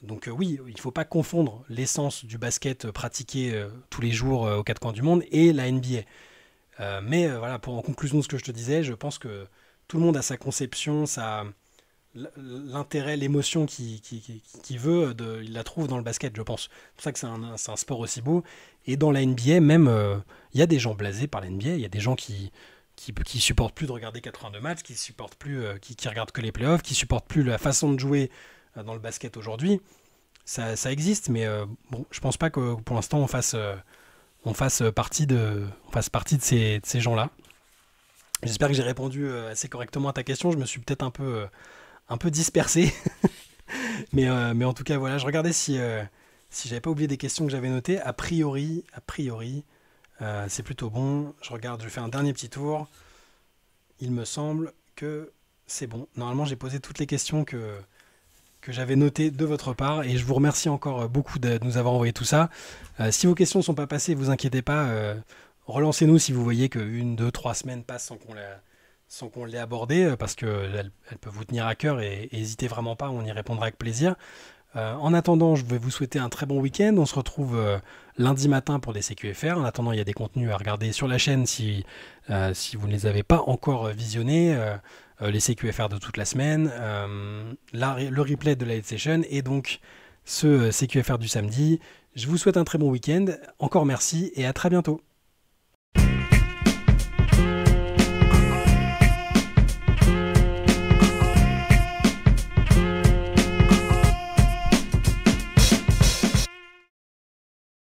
[SPEAKER 1] Donc oui, il faut pas confondre l'essence du basket pratiqué tous les jours aux quatre coins du monde et la NBA. Mais voilà, en conclusion de ce que je te disais, je pense que tout le monde a sa conception, l'intérêt, l'émotion qu'il veut, il la trouve dans le basket, je pense. C'est pour ça que c'est un sport aussi beau. Et dans la NBA, même, il y a des gens blasés par la NBA, il y a des gens qui supportent plus de regarder 82 matchs, qui supportent plus, qui regardent que les playoffs, qui supportent plus la façon de jouer dans le basket aujourd'hui. Ça existe, mais bon, je pense pas que pour l'instant on fasse partie de ces gens-là. J'espère que j'ai répondu assez correctement à ta question. Je me suis peut-être un peu dispersé. Mais en tout cas, voilà, je regardais si j'avais pas oublié des questions que j'avais notées. A priori, c'est plutôt bon. Je fais un dernier petit tour. Il me semble que c'est bon. Normalement, j'ai posé toutes les questions que j'avais notées de votre part. Et je vous remercie encore beaucoup de nous avoir envoyé tout ça. Si vos questions ne sont pas passées, vous inquiétez pas. Relancez-nous si vous voyez que 1, 2, 3 semaines passent sans qu'on l'ait abordée, parce qu'elle peut vous tenir à cœur et n'hésitez vraiment pas, on y répondra avec plaisir. En attendant, je vais vous souhaiter un très bon week-end. On se retrouve lundi matin pour des CQFR. En attendant, il y a des contenus à regarder sur la chaîne si vous ne les avez pas encore visionnés. Les CQFR de toute la semaine, le replay de la Late Session et donc ce CQFR du samedi. Je vous souhaite un très bon week-end. Encore merci et à très bientôt.